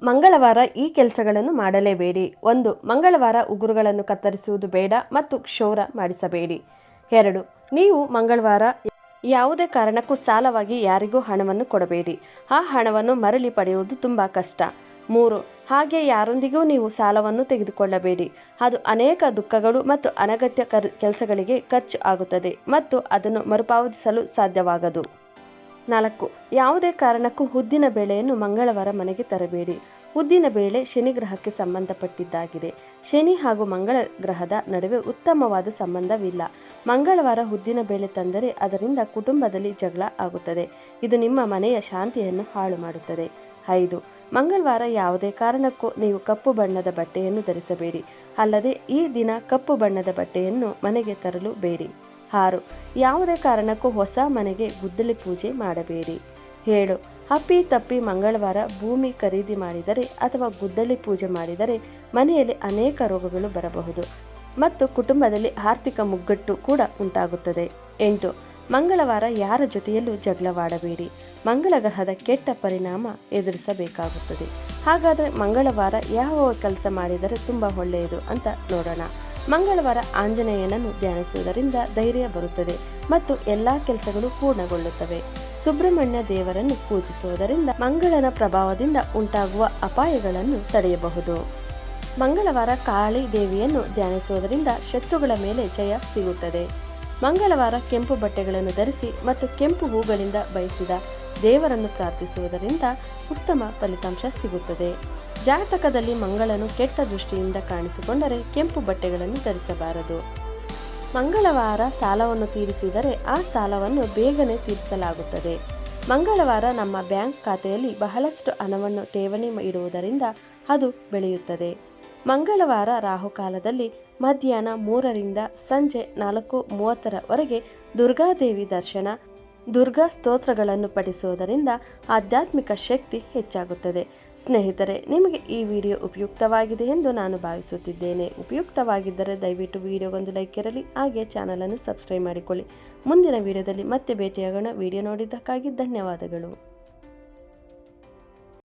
ಮಂಗಳವಾರ ಈ ಕೆಲಸಗಳನ್ನು ಮಾಡಲೇಬೇಡಿ. 1. ಮಂಗಳವಾರ ಉಗುರುಗಳನ್ನು ಕತ್ತರಿಸುವುದು ಬೇಡ ಮತ್ತು ಕ್ಷೌರ ಮಾಡಿಸಬೇಡಿ. 2. ನೀವು ಮಂಗಳವಾರ ಯಾವುದೇ ಕಾರಣಕ್ಕೂ ಸಾಲವಾಗಿ ಯಾರಿಗೂ ಹಣವನ್ನು ಕೊಡಬೇಡಿ. ಆ ಹಣವನ್ನು ಮರಳಿ ಪಡೆಯುವುದು ತುಂಬ ಕಷ್ಟ. 3. ಹಾಗೆ ಯಾರೊಂದಿಗೂ ನೀವು ಸಾಲವನ್ನು ತೆಗೆದುಕೊಳ್ಳಬೇಡಿ. ಅದು ಅನೇಕ ದುಃಖಗಳು ಮತ್ತು ಅನಗತ್ಯ ಕೆಲಸಗಳಿಗೆ ಖರ್ಚು ಆಗುತ್ತದೆ ಮತ್ತು ಅದನ್ನು ಮರುಪಾವತಿಸಲು ಸಾಧ್ಯವಾಗದು. 4. ಯಾವುದೇ ಕಾರಣಕ್ಕೂ ಉದ್ದಿನ ಬೇಳೆಯನ್ನು ಮಂಗಳವಾರ ಮನೆಗೆ ತರಬೇಡಿ. ಉದ್ದಿನ ಬೇಳೆ ಶನಿ ಗ್ರಹಕ್ಕೆ ಸಂಬಂಧಪಟ್ಟಿದ್ದಾಗಿದೆ. ಶನಿ ಹಾಗೂ ಮಂಗಳ ಗ್ರಹದ ನಡುವೆ ಉತ್ತಮವಾದ ಸಂಬಂಧವಿಲ್ಲ. ಮಂಗಳವಾರ ಉದ್ದಿನ ಬೇಳೆ ತಂದರೆ ಅದರಿಂದ ಕುಟುಂಬದಲ್ಲಿ ಜಗಳ ಆಗುತ್ತದೆ. ಇದು ನಿಮ್ಮ ಮನೆಯ ಶಾಂತಿಯನ್ನು ಹಾಳು ಮಾಡುತ್ತದೆ. 5. ಮಂಗಳವಾರ ಯಾವುದೇ ಕಾರಣಕ್ಕೂ ನೀವು ಕಪ್ಪು ಬಣ್ಣದ ಬಟ್ಟೆಯನ್ನು ಧರಿಸಬೇಡಿ. ಅಲ್ಲದೆ ಈ ದಿನ ಕಪ್ಪು ಬಣ್ಣದ ಬಟ್ಟೆಯನ್ನು ಮನೆಗೆ ತರಲು ಬೇಡಿ. 6. ಯಾವುದೇ ಕಾರಣಕ್ಕೂ ಹೊಸ ಮನೆಗೆ ಗುದ್ದಲಿ ಪೂಜೆ ಮಾಡಬೇಡಿ. 7. ಅಪ್ಪಿ ಮಂಗಳವಾರ ಭೂಮಿ ಖರೀದಿ ಮಾಡಿದರೆ ಅಥವಾ ಗುದ್ದಲಿ ಪೂಜೆ ಮಾಡಿದರೆ ಮನೆಯಲ್ಲಿ ಅನೇಕ ರೋಗಗಳು ಬರಬಹುದು ಮತ್ತು ಕುಟುಂಬದಲ್ಲಿ ಆರ್ಥಿಕ ಮುಗ್ಗಟ್ಟು ಕೂಡ ಉಂಟಾಗುತ್ತದೆ. 8. ಮಂಗಳವಾರ ಯಾರ ಜೊತೆಯಲ್ಲೂ ಜಗಳವಾಡಬೇಡಿ. ಮಂಗಳ ಗ್ರಹದ ಕೆಟ್ಟ ಪರಿಣಾಮ ಎದುರಿಸಬೇಕಾಗುತ್ತದೆ. ಹಾಗಾದರೆ ಮಂಗಳವಾರ ಯಾವ ಕೆಲಸ ಮಾಡಿದರೆ ತುಂಬ ಒಳ್ಳೆಯದು ಅಂತ ನೋಡೋಣ. ಮಂಗಳವಾರ ಆಂಜನೇಯನನ್ನು ಧ್ಯಾನಿಸುವುದರಿಂದ ಧೈರ್ಯ ಬರುತ್ತದೆ ಮತ್ತು ಎಲ್ಲ ಕೆಲಸಗಳು ಪೂರ್ಣಗೊಳ್ಳುತ್ತವೆ. ಸುಬ್ರಹ್ಮಣ್ಯ ದೇವರನ್ನು ಪೂಜಿಸುವುದರಿಂದ ಮಂಗಳನ ಪ್ರಭಾವದಿಂದ ಉಂಟಾಗುವ ಅಪಾಯಗಳನ್ನು ತಡೆಯಬಹುದು. ಮಂಗಳವಾರ ಕಾಳಿ ದೇವಿಯನ್ನು ಧ್ಯಾನಿಸುವುದರಿಂದ ಶತ್ರುಗಳ ಮೇಲೆ ಜಯ ಸಿಗುತ್ತದೆ. ಮಂಗಳವಾರ ಕೆಂಪು ಬಟ್ಟೆಗಳನ್ನು ಧರಿಸಿ ಮತ್ತು ಕೆಂಪು ಹೂಗಳಿಂದ ಬಯಸಿದ ದೇವರನ್ನು ಪ್ರಾರ್ಥಿಸುವುದರಿಂದ ಉತ್ತಮ ಫಲಿತಾಂಶ ಸಿಗುತ್ತದೆ. ಜಾತಕದಲ್ಲಿ ಮಂಗಳನು ಕೆಟ್ಟ ದೃಷ್ಟಿಯಿಂದ ಕಾಣಿಸಿಕೊಂಡರೆ ಕೆಂಪು ಬಟ್ಟೆಗಳನ್ನು ಧರಿಸಬಾರದು. ಮಂಗಳವಾರ ಸಾಲವನ್ನು ತೀರಿಸಿದರೆ ಆ ಸಾಲವನ್ನು ಬೇಗನೆ ತೀರಿಸಲಾಗುತ್ತದೆ. ಮಂಗಳವಾರ ನಮ್ಮ ಬ್ಯಾಂಕ್ ಖಾತೆಯಲ್ಲಿ ಬಹಳಷ್ಟು ಹಣವನ್ನು ಠೇವಣಿ ಇಡುವುದರಿಂದ ಅದು ಬೆಳೆಯುತ್ತದೆ. ಮಂಗಳವಾರ ರಾಹುಕಾಲದಲ್ಲಿ ಮಧ್ಯಾಹ್ನ 3ರಿಂದ ಸಂಜೆ 4:30 ದುರ್ಗಾದೇವಿ ದರ್ಶನ, ದುರ್ಗಾ ಸ್ತೋತ್ರಗಳನ್ನು ಪಠಿಸುವುದರಿಂದ ಆಧ್ಯಾತ್ಮಿಕ ಶಕ್ತಿ ಹೆಚ್ಚಾಗುತ್ತದೆ. ಸ್ನೇಹಿತರೆ, ನಿಮಗೆ ಈ ವಿಡಿಯೋ ಉಪಯುಕ್ತವಾಗಿದೆ ಎಂದು ನಾನು ಭಾವಿಸುತ್ತಿದ್ದೇನೆ. ಉಪಯುಕ್ತವಾಗಿದ್ದರೆ ದಯವಿಟ್ಟು ವಿಡಿಯೋಗೊಂದು ಲೈಕ್ ಇರಲಿ, ಹಾಗೆ ಚಾನಲನ್ನು ಸಬ್ಸ್ಕ್ರೈಬ್ ಮಾಡಿಕೊಳ್ಳಿ. ಮುಂದಿನ ವಿಡಿಯೋದಲ್ಲಿ ಮತ್ತೆ ಭೇಟಿಯಾಗೋಣ. ವಿಡಿಯೋ ನೋಡಿದ್ದಕ್ಕಾಗಿ ಧನ್ಯವಾದಗಳು.